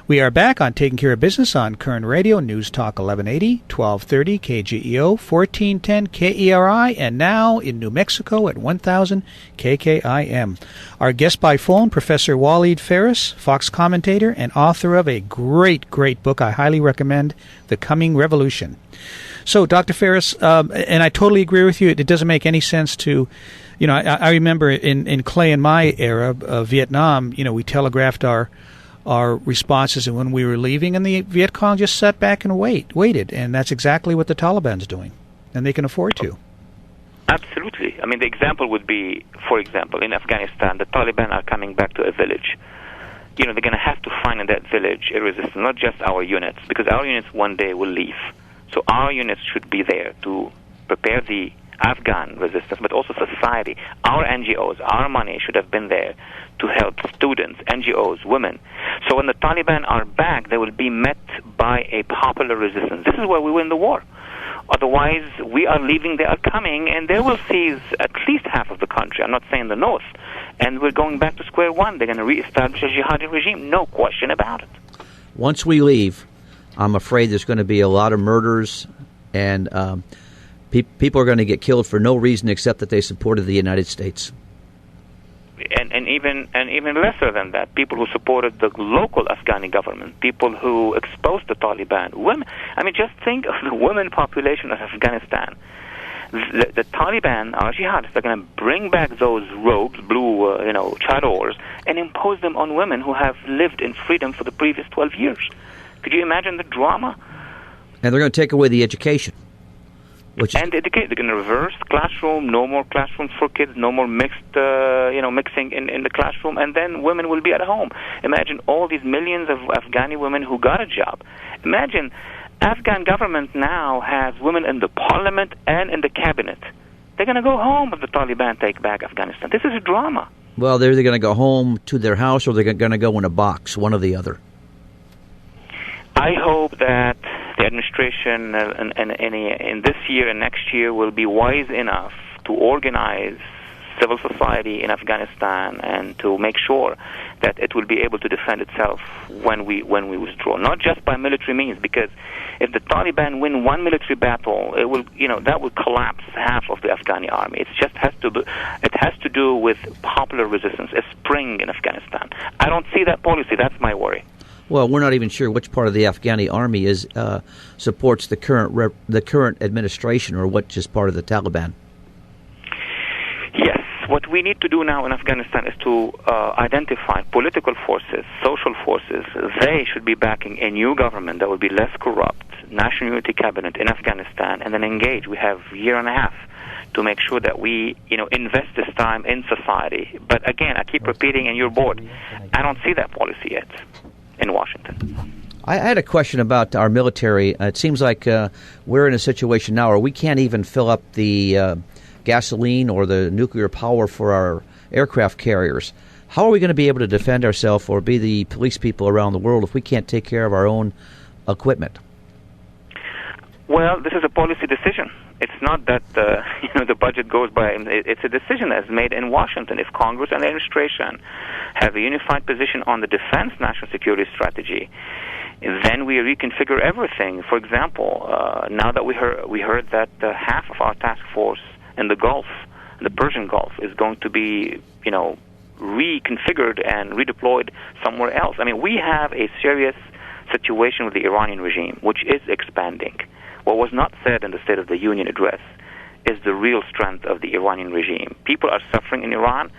We are back on Taking Care of Business on Koerner Radio, News Talk 1180, 1230 KGEO, 1410 KERI, and now in New Mexico at 1000 KKIM. Our guest by phone, Professor Walid Phares, Fox commentator and author of a great book I highly recommend, The Coming Revolution. So, Dr. Phares, and I totally agree with you, it doesn't make any sense to, I remember in Clay and my era of Vietnam, we telegraphed our responses and when we were leaving, and the Viet Cong just sat back and waited, and that's exactly what the Taliban's doing, and they can afford to. Absolutely. I mean, the example would be, for example, in Afghanistan, the Taliban are coming back to a village. They're going to have to find in that village a resistance, not just our units, because our units one day will leave. So our units should be there to prepare the Afghan resistance, but also society. Our NGOs, our money should have been there to help students, NGOs, women. So when the Taliban are back, they will be met by a popular resistance. This is where we win the war. Otherwise, we are leaving, they are coming, and they will seize at least half of the country. I'm not saying the north. And we're going back to square one. They're going to reestablish a jihadi regime. No question about it. Once we leave, I'm afraid there's going to be a lot of murders, and people are going to get killed for no reason except that they supported the United States. And even lesser than that, people who supported the local Afghani government, people who exposed the Taliban, women. I mean, just think of the women population of Afghanistan. The Taliban are jihadists. They're going to bring back those robes, blue, chadors, and impose them on women who have lived in freedom for the previous 12 years. Could you imagine the drama? And they're going to take away the education. And educate. They're going to reverse classroom. No more classrooms for kids. No more mixing in the classroom. And then women will be at home. Imagine all these millions of Afghani women who got a job. Imagine Afghan government now has women in the parliament and in the cabinet. They're going to go home if the Taliban take back Afghanistan. This is a drama. Well, they're either going to go home to their house or they're going to go in a box, one or the other. I hope that the administration in this year and next year will be wise enough to organize civil society in Afghanistan and to make sure that it will be able to defend itself when we withdraw, not just by military means, because if the Taliban win one military battle, it will that will collapse half of the Afghani army. It just has to do with popular resistance, a spring in Afghanistan. I don't see that policy. That's my worry. Well, we're not even sure which part of the Afghani army supports the current administration, or what just part of the Taliban. Yes, what we need to do now in Afghanistan is to identify political forces, social forces. They should be backing a new government that will be less corrupt, national unity cabinet in Afghanistan, and then engage. We have a year and a half to make sure that we, invest this time in society. But again, I keep repeating, and you're bored, I don't see that policy yet in Washington. I had a question about our military. It seems like we're in a situation now where we can't even fill up the gasoline or the nuclear power for our aircraft carriers. How are we going to be able to defend ourselves or be the police people around the world if we can't take care of our own equipment? Well, this is a policy decision. It's not that the budget goes by. It's a decision that's made in Washington. If Congress and the administration have a unified position on the defense national security strategy, then we reconfigure everything. For example, now that we heard that half of our task force in the Gulf, the Persian Gulf, is going to be reconfigured and redeployed somewhere else. I mean, we have a serious situation with the Iranian regime, which is expanding. What was not said in the State of the Union address is the real strength of the Iranian regime. People are suffering in Iran,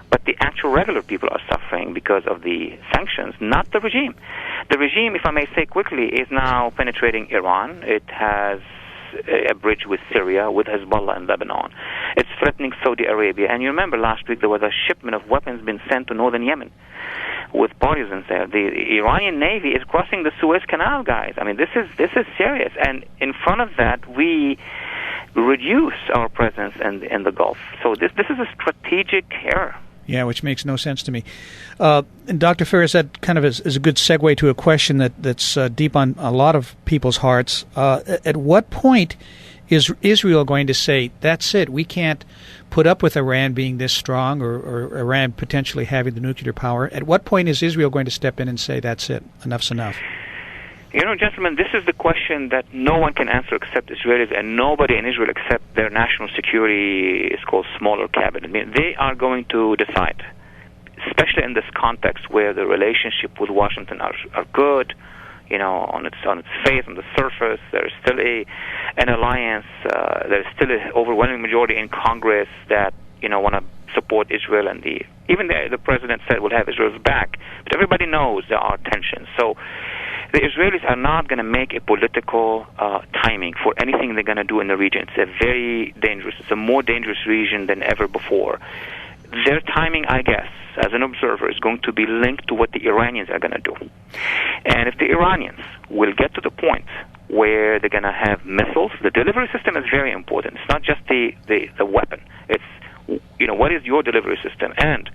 but the actual regular people are suffering because of the sanctions, not the regime. The regime, if I may say quickly, is now penetrating Iran. It has a bridge with Syria, with Hezbollah in Lebanon. It's threatening Saudi Arabia. And you remember last week there was a shipment of weapons being sent to northern Yemen with partisans there. The Iranian Navy is crossing the Suez Canal, guys. I mean, this is serious. And in front of that, we reduce our presence in the Gulf. So this is a strategic error. Yeah, which makes no sense to me. And Dr. Phares, that kind of is a good segue to a question that's deep on a lot of people's hearts. At what point is Israel going to say, that's it, we can't put up with Iran being this strong, or Iran potentially having the nuclear power? At what point is Israel going to step in and say, that's it, enough's enough? You know, gentlemen, this is the question that no one can answer except Israelis, and nobody in Israel except their national security is called smaller cabinet. I mean, they are going to decide, especially in this context where the relationship with Washington are good. You know, on its face, on the surface, there is still an alliance. There is still an overwhelming majority in Congress that want to support Israel, and even the president said we'll have Israel's back. But everybody knows there are tensions. So the Israelis are not going to make a political timing for anything they're going to do in the region. It's a very dangerous. It's a more dangerous region than ever before. Their timing, I guess, as an observer, is going to be linked to what the Iranians are going to do. And if the Iranians will get to the point where they're going to have missiles, the delivery system is very important. It's not just the weapon. It's, what is your delivery system? And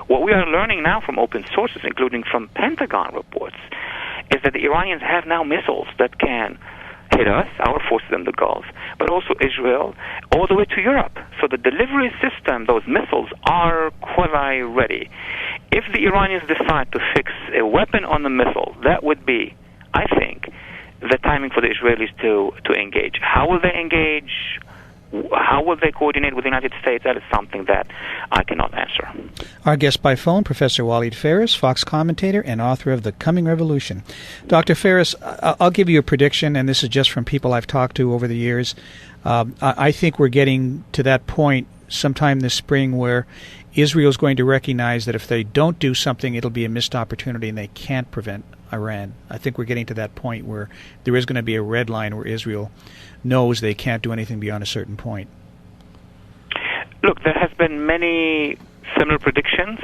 what we are learning now from open sources, including from Pentagon reports, is that the Iranians have now missiles that can hit us, our forces in the Gulf, but also Israel, all the way to Europe. So the delivery system, those missiles, are quasi-ready. If the Iranians decide to fix a weapon on the missile, that would be, I think, the timing for the Israelis to engage. How will they engage? How will they coordinate with the United States? That is something that I cannot answer. Our guest by phone, Professor Walid Phares, Fox commentator and author of The Coming Revolution. Dr. Phares, I'll give you a prediction, and this is just from people I've talked to over the years. I think we're getting to that point sometime this spring where Israel's going to recognize that if they don't do something, it'll be a missed opportunity and they can't prevent Iran. I think we're getting to that point where there is going to be a red line where Israel knows they can't do anything beyond a certain point. Look, there has been many similar predictions,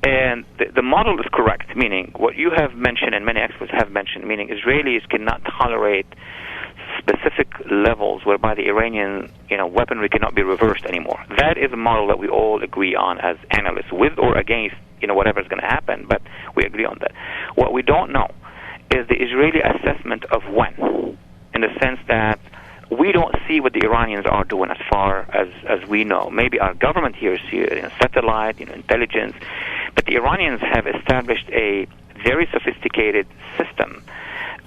and the model is correct, meaning what you have mentioned and many experts have mentioned, meaning Israelis cannot tolerate specific levels whereby the Iranian weaponry cannot be reversed anymore. That is a model that we all agree on as analysts, with or against whatever is going to happen, but we agree on that. What we don't know is the Israeli assessment of when, in the sense that we don't see what the Iranians are doing as far as we know. Maybe our government here sees satellite, intelligence, but the Iranians have established a very sophisticated system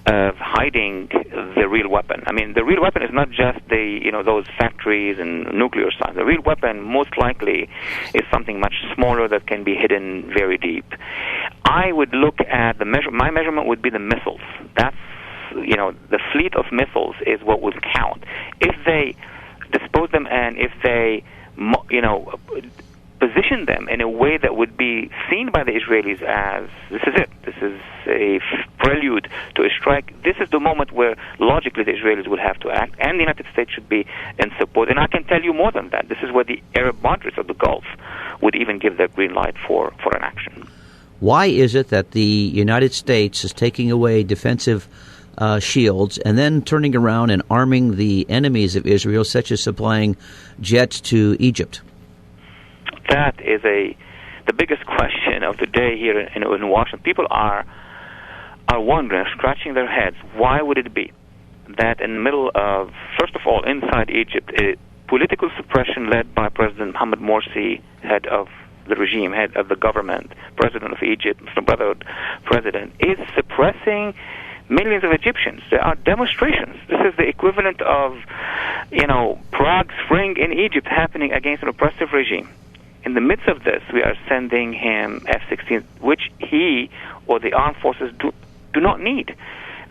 of hiding the real weapon. I mean, the real weapon is not just those factories and nuclear sites. The real weapon, most likely, is something much smaller that can be hidden very deep. I would look at my measurement would be the missiles. That's the fleet of missiles is what would count. If they dispose them and if they position them in a way that would be seen by the Israelis as, this is it, this is a prelude to a strike, this is the moment where logically the Israelis will have to act, and the United States should be in support. And I can tell you more than that. This is where the Arab moderates of the Gulf would even give their green light for an action. Why is it that the United States is taking away defensive shields and then turning around and arming the enemies of Israel, such as supplying jets to Egypt? That is the biggest question of the day here in Washington. People are wondering, scratching their heads, why would it be that in the middle of, first of all, inside Egypt, a political suppression led by President Mohamed Morsi, head of the regime, head of the government, president of Egypt, Muslim Brotherhood president, is suppressing millions of Egyptians. There are demonstrations. This is the equivalent of, Prague Spring in Egypt happening against an oppressive regime. In the midst of this, we are sending him F-16, which he or the armed forces do not need.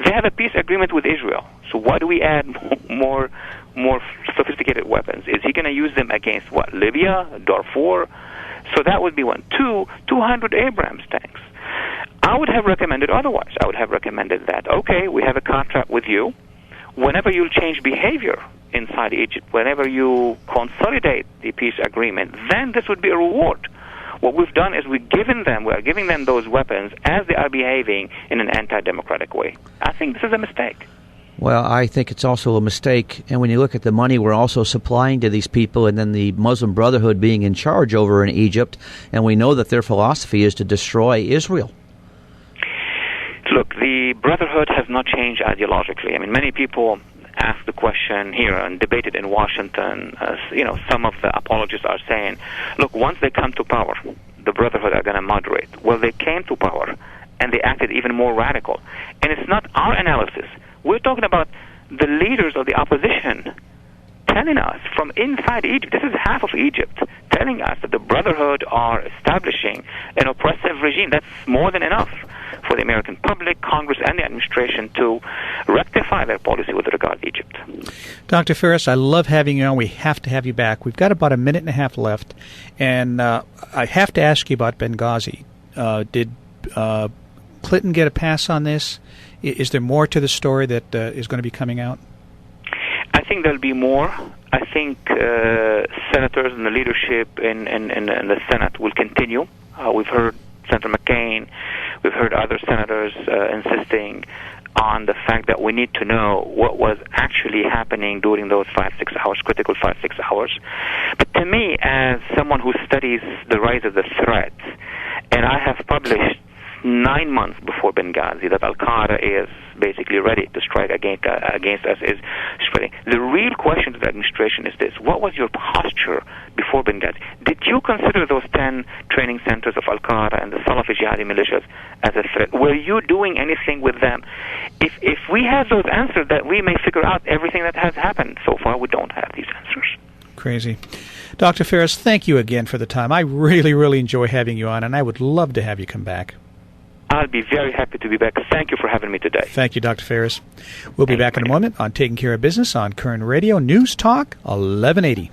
They have a peace agreement with Israel. So why do we add more sophisticated weapons? Is he going to use them against what? Libya, Darfur? So that would be one. 200 Abrams tanks. I would have recommended otherwise. I would have recommended that, okay, we have a contract with you. Whenever you'll change behavior inside Egypt, whenever you consolidate the peace agreement, then this would be a reward. What we've done is we are giving them those weapons as they are behaving in an anti-democratic way. I think this is a mistake. Well, I think it's also a mistake. And when you look at the money we're also supplying to these people, and then the Muslim Brotherhood being in charge over in Egypt, and we know that their philosophy is to destroy Israel. Look, the Brotherhood has not changed ideologically. I mean, many people ask the question here and debate it in Washington. Some of the apologists are saying, look, once they come to power, the Brotherhood are going to moderate. Well, they came to power, and they acted even more radical. And it's not our analysis. We're talking about the leaders of the opposition telling us from inside Egypt, this is half of Egypt, telling us that the Brotherhood are establishing an oppressive regime. That's more than enough for the American public, Congress, and the administration to rectify their policy with regard to Egypt. Dr. Phares, I love having you on. We have to have you back. We've got about a minute and a half left, and I have to ask you about Benghazi. Did Clinton get a pass on this? Is there more to the story that is going to be coming out? I think there'll be more. I think senators and the leadership in the Senate will continue. We've heard Senator McCain, we've heard other senators insisting on the fact that we need to know what was actually happening during those 5-6 hours, critical 5-6 hours. But to me, as someone who studies the rise of the threat, and I have published 9 months before Benghazi that Al-Qaeda is basically ready to strike against us is spreading. The real question to the administration is this: what was your posture before Benghazi? Did you consider those 10 training centers of Al-Qaeda and the Salafi jihadi militias as a threat? Were you doing anything with them? If we have those answers, that we may figure out everything that has happened. So far, we don't have these answers. Crazy. Dr. Phares, thank you again for the time. I really, really enjoy having you on, and I would love to have you come back. I'll be very happy to be back. Thank you for having me today. Thank you, Dr. Phares. We'll be back in a moment on Taking Care of Business on Koerner Radio News Talk 1180.